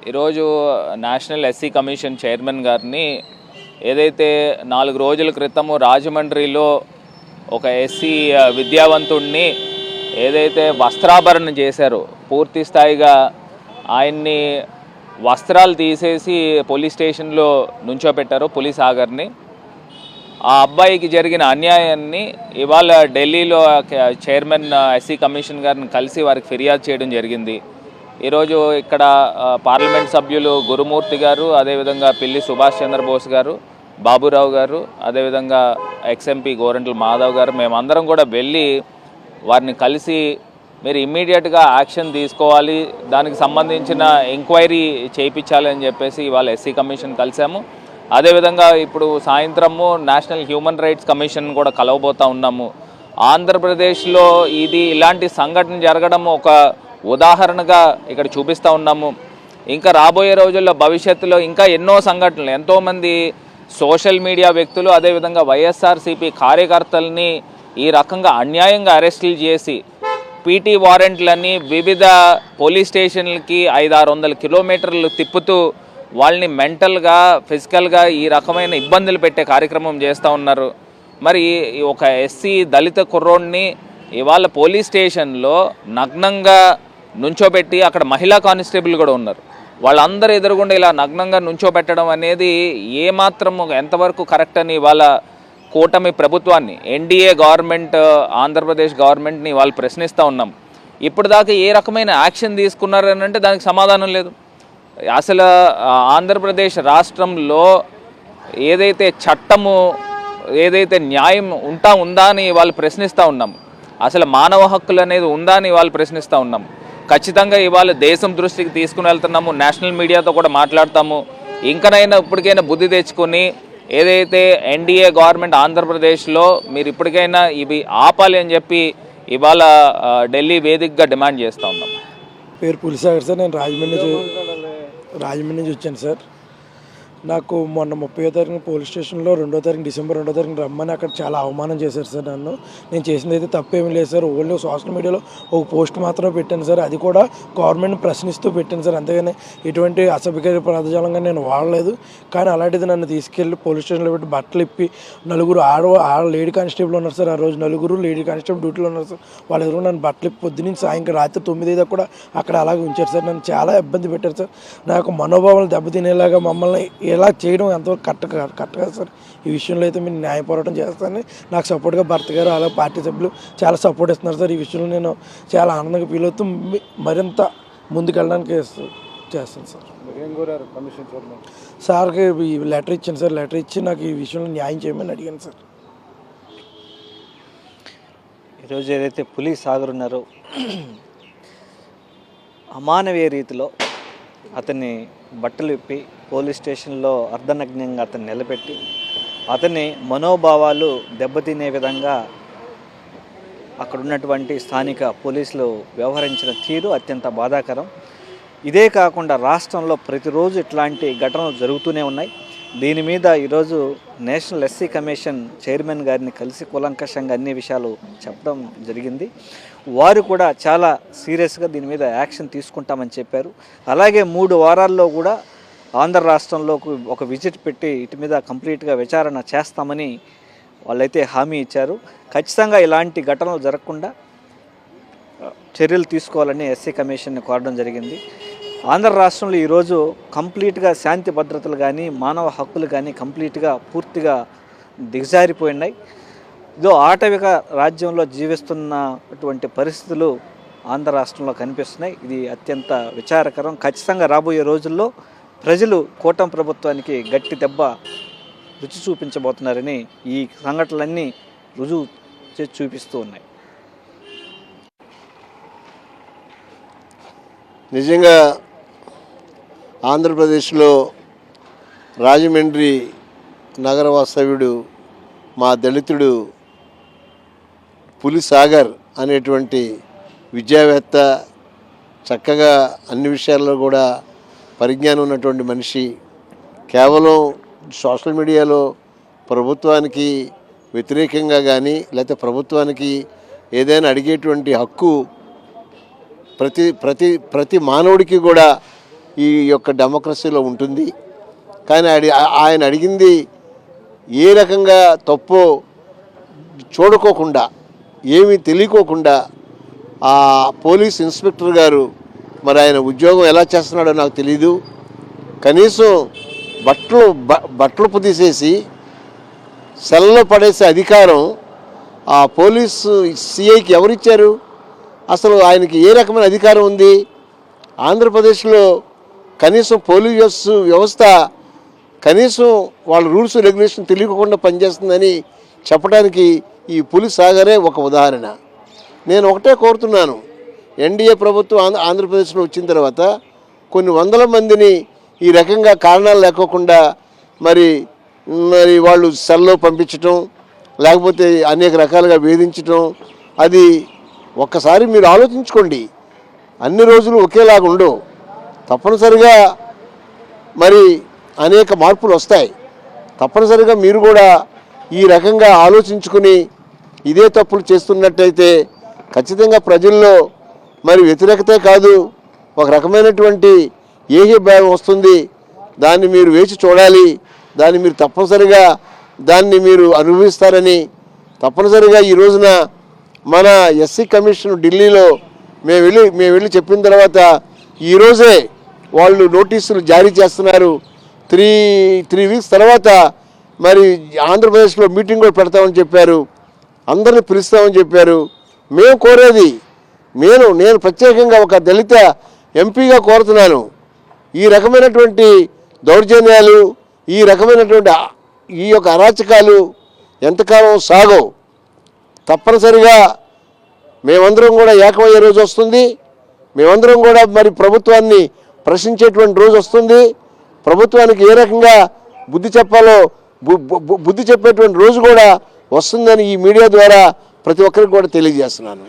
ఈరోజు national SC commission chairman గారిని ఏదైతే 4 రోజుల క్రితము రాజమండ్రిలో ఒక ఎస్సీ విద్యావంతుడిని ఏదైతే వస్త్రాభరణ చేశారో పూర్తి స్థాయిగా ఆయన్ని వస్త్రాలు తీసేసి పోలీస్ స్టేషన్లో నుంచోబెట్టారో పోలీస్ ఆగర్ని ఆ అబ్బాయికి జరిగిన అన్యాయాన్ని ఇవాళ ఢిల్లీలో చైర్మన్ ఎస్సీ కమిషన్ గారిని కలిసి వారికి ఫిర్యాదు చేయడం జరిగింది. ఈరోజు ఇక్కడ పార్లమెంట్ సభ్యులు గురుమూర్తి గారు, అదేవిధంగా పిల్లి సుభాష్ చంద్రబోస్ గారు, బాబురావు గారు, అదేవిధంగా ఎక్స్ఎంపీ గోరంట్ల మాధవ్ గారు మేమందరం కూడా వెళ్ళి వారిని కలిసి మీరు ఇమ్మీడియట్గా యాక్షన్ తీసుకోవాలి, దానికి సంబంధించిన ఎంక్వైరీ చేయించాలి అని చెప్పేసి ఇవాళ ఎస్సీ కమిషన్ కలిసాము. అదేవిధంగా ఇప్పుడు సాయంత్రము నేషనల్ హ్యూమన్ రైట్స్ కమిషన్ కూడా కలవబోతూ ఉన్నాము. ఆంధ్రప్రదేశ్లో ఇలాంటి సంఘటన జరగడం ఒక ఉదాహరణగా ఇక్కడ చూపిస్తూ ఉన్నాము. ఇంకా రాబోయే రోజుల్లో భవిష్యత్తులో ఇంకా ఎన్నో సంఘటనలు, ఎంతోమంది సోషల్ మీడియా వ్యక్తులు అదేవిధంగా వైఎస్ఆర్సీపీ కార్యకర్తల్ని ఈ రకంగా అన్యాయంగా అరెస్టులు చేసి పీటీ వారెంట్లని వివిధ పోలీస్ స్టేషన్లకి 500-600 కిలోమీటర్లు తిప్పుతూ వాళ్ళని మెంటల్గా ఫిజికల్గా ఈ రకమైన ఇబ్బందులు పెట్టే కార్యక్రమం చేస్తూ ఉన్నారు. మరి ఒక ఎస్సీ దళిత కుర్రోడ్ని ఇవాళ పోలీస్ స్టేషన్లో నగ్నంగా నుంచోబెట్టి అక్కడ మహిళా కానిస్టేబుల్ కూడా ఉన్నారు, వాళ్ళందరూ ఎదురుగుండా ఇలా నగ్నంగా నుంచోబెట్టడం అనేది ఏమాత్రం ఎంతవరకు కరెక్ట్ అని ఇవాళ కూటమి ప్రభుత్వాన్ని ఎన్డీఏ గవర్నమెంట్ ఆంధ్రప్రదేశ్ గవర్నమెంట్ని వాళ్ళు ప్రశ్నిస్తూ ఉన్నాం. ఇప్పుడు దాకా ఏ రకమైన యాక్షన్ తీసుకున్నారని అంటే దానికి సమాధానం లేదు. అసలు ఆంధ్రప్రదేశ్ రాష్ట్రంలో ఏదైతే చట్టము ఏదైతే న్యాయం ఉందా అని వాళ్ళు ప్రశ్నిస్తూ ఉన్నాం. అసలు మానవ హక్కులు అనేది ఉందా అని వాళ్ళు ప్రశ్నిస్తూ ఉన్నాం. ఖచ్చితంగా ఇవాళ దేశం దృష్టికి తీసుకుని వెళ్తున్నాము, నేషనల్ మీడియాతో కూడా మాట్లాడతాము. ఇంకనైనా ఇప్పటికైనా బుద్ధి తెచ్చుకొని ఏదైతే ఎన్డీఏ గవర్నమెంట్ ఆంధ్రప్రదేశ్లో మీరు ఇప్పటికైనా ఇవి ఆపాలి అని చెప్పి ఇవాళ ఢిల్లీ వేదికగా డిమాండ్ చేస్తూ ఉన్నాం. పేరు పులిసాగర్ సార్, నేను రాజమండ్రి నుంచి వచ్చాను సార్. నాకు మొన్న 30వ తారీఖున పోలీస్ స్టేషన్లో డిసెంబర్ 2వ తారీఖున రమ్మని అక్కడ చాలా అవమానం చేశారు సార్. నేను చేసింది అయితే తప్పేమీ లేదు సార్. ఓన్లీ సోషల్ మీడియాలో ఒక పోస్ట్ మాత్రమే పెట్టాను సార్, అది కూడా గవర్నమెంట్ ప్రశ్నిస్తూ పెట్టాను సార్. అంతేగాని ఎటువంటి అసభ్యకర పదజాలంగా నేను వాడలేదు. కానీ అలాంటిది నన్ను తీసుకెళ్ళి పోలీస్ స్టేషన్లో పెట్టి బట్టలు ఇప్పి నలుగురు లేడీ కానిస్టేబుల్ ఉన్నారు సార్. ఆ రోజు నలుగురు లేడీ కానిస్టేబుల్ డ్యూటీలో ఉన్నారు సార్. వాళ్ళు ఎదురు నన్ను బట్టలు ఇప్పి పొద్దున్నుంచి సాయంత్రం రాత్రి 9 దాకా కూడా అక్కడ అలాగే ఉంచారు సార్. నన్ను చాలా ఇబ్బంది పెట్టారు సార్. నాకు మనోభావాలు దెబ్బతినేలాగా మమ్మల్ని ఎలా చేయడం ఎంతవరకు కరెక్ట్ కాదు సార్. ఈ విషయంలో అయితే మీరు న్యాయ పోరాటం చేస్తానని నాకు సపోర్ట్గా భర్త గారు అలాగే పార్టీ సభ్యులు చాలా సపోర్ట్ ఇస్తున్నారు సార్. ఈ విషయంలో నేను చాలా ఆనందంగా ఫీల్ అవుతూ మరింత ముందుకెళ్ళడానికి చేస్తాను సార్. సార్కి లెటర్ ఇచ్చాను సార్. లెటర్ ఇచ్చి నాకు ఈ విషయంలో న్యాయం చేయమని అడిగాను సార్. ఈరోజు ఏదైతే పులిస్ సాగర్ ఉన్నారో అమానవీయ రీతిలో అతన్ని బట్టలు విప్పి పోలీస్ స్టేషన్లో అర్ధనగ్నంగా అతన్ని నిలబెట్టి అతని మనోభావాలు దెబ్బతినే విధంగా అక్కడ ఉన్నటువంటి స్థానిక పోలీసులు వ్యవహరించిన తీరు అత్యంత బాధాకరం. ఇదే కాకుండా రాష్ట్రంలో ప్రతిరోజు ఇట్లాంటి ఘటనలు జరుగుతూనే ఉన్నాయి. దీని మీద ఈరోజు నేషనల్ ఎస్సీ కమిషన్ చైర్మన్ గారిని కలిసి కూలంకషంగా అన్ని విషయాలు చెప్పడం జరిగింది. వారు కూడా చాలా సీరియస్గా దీని మీద యాక్షన్ తీసుకుంటామని చెప్పారు. అలాగే 3 వారాల్లో కూడా ఆంధ్ర రాష్ట్రంలోకి ఒక విజిట్ పెట్టి ఇటు మీద కంప్లీట్గా విచారణ చేస్తామని వాళ్ళైతే హామీ ఇచ్చారు. ఖచ్చితంగా ఇలాంటి ఘటనలు జరగకుండా చర్యలు తీసుకోవాలని ఎస్సీ కమిషన్ని కోరడం జరిగింది. ఆంధ్ర రాష్ట్రంలో ఈరోజు కంప్లీట్గా శాంతి భద్రతలు కానీ మానవ హక్కులు కానీ కంప్లీట్గా పూర్తిగా దిగజారిపోయినాయి. ఇదో ఆటవిక రాజ్యంలో జీవిస్తున్నటువంటి పరిస్థితులు ఆంధ్ర రాష్ట్రంలో కనిపిస్తున్నాయి. ఇది అత్యంత విచారకరం. ఖచ్చితంగా రాబోయే రోజుల్లో ప్రజలు కూటమి ప్రభుత్వానికి గట్టి దెబ్బ రుచి చూపించబోతున్నారని ఈ సంఘటనలన్నీ రుజువు చేసి చూపిస్తూ ఉన్నాయి. నిజంగా ఆంధ్రప్రదేశ్లో రాజమండ్రి నగర వాస్తవ్యుడు మా దళితుడు పులిసాగర్ అనేటువంటి విద్యావేత్త, చక్కగా అన్ని విషయాల్లో కూడా పరిజ్ఞానం ఉన్నటువంటి మనిషి కేవలం సోషల్ మీడియాలో ప్రభుత్వానికి వ్యతిరేకంగా కానీ లేకపోతే ప్రభుత్వానికి ఏదైనా అడిగేటువంటి హక్కు ప్రతి ప్రతి ప్రతి మానవుడికి కూడా ఈ యొక్క డెమోక్రసీలో ఉంటుంది. కానీ ఆయన అడిగింది ఏ రకంగా తప్పో చూడుకోకుండా, ఏమీ తెలియకోకుండా ఆ పోలీస్ ఇన్స్పెక్టర్ గారు మరి ఆయన ఉద్యోగం ఎలా చేస్తున్నాడో నాకు తెలీదు. కనీసం బట్టలు పుదీసేసి సెల్లో పడేసే అధికారం ఆ పోలీసు సిఐకి ఎవరిచ్చారు? అసలు ఆయనకి ఏ రకమైన అధికారం ఉంది? ఆంధ్రప్రదేశ్లో కనీసం పోలీస్ వ్యవస్థ కనీసం వాళ్ళ రూల్స్ రెగ్యులేషన్ తెలియకుండా పనిచేస్తుందని చెప్పడానికి ఈ పులి సాగరే ఒక ఉదాహరణ. నేను ఒకటే కోరుతున్నాను, ఎన్డీఏ ప్రభుత్వం ఆంధ్రప్రదేశ్లో వచ్చిన తర్వాత కొన్ని వందల మందిని ఈ రకంగా కారణాలు లేకోకుండా మరి వాళ్ళు సెల్లో పంపించటం, లేకపోతే అనేక రకాలుగా వేధించటం, అది ఒక్కసారి మీరు ఆలోచించుకోండి. అన్ని రోజులు ఒకేలాగా ఉండవు. తప్పనిసరిగా మరి అనేక మార్పులు వస్తాయి. తప్పనిసరిగా మీరు కూడా ఈ రకంగా ఆలోచించుకుని ఇదే తప్పులు చేస్తున్నట్టయితే ఖచ్చితంగా ప్రజల్లో మరి వ్యతిరేకతే కాదు, ఒక రకమైనటువంటి ఏహ్యభావం వస్తుంది. దాన్ని మీరు వేచి చూడాలి. దాన్ని మీరు తప్పనిసరిగా దాన్ని మీరు అనుభవిస్తారని తప్పనిసరిగా ఈ రోజున మన ఎస్సీ కమిషన్ ఢిల్లీలో మేము వెళ్ళి చెప్పిన తర్వాత ఈరోజే వాళ్ళు నోటీసులు జారీ చేస్తున్నారు. త్రీ వీక్స్ తర్వాత మరి ఆంధ్రప్రదేశ్లో మీటింగ్ కూడా పెడతామని చెప్పారు, అందరిని పిలుస్తామని చెప్పారు. మేము కోరేది, నేను ప్రత్యేకంగా ఒక దళిత ఎంపీగా కోరుతున్నాను, ఈ రకమైనటువంటి దౌర్జన్యాలు, ఈ రకమైనటువంటి ఈ యొక్క అరాచకాలు ఎంతకాలం సాగవు. తప్పనిసరిగా మేమందరం కూడా ఏకమయ్యే రోజు వస్తుంది. మేమందరం కూడా మరి ప్రభుత్వాన్ని ప్రశ్నించేటువంటి రోజు వస్తుంది. ప్రభుత్వానికి ఏ రకంగా బుద్ధి చెప్పాలో బుద్ధి చెప్పేటువంటి రోజు కూడా వస్తుందని ఈ మీడియా ద్వారా ప్రతి ఒక్కరికి కూడా తెలియజేస్తున్నాను.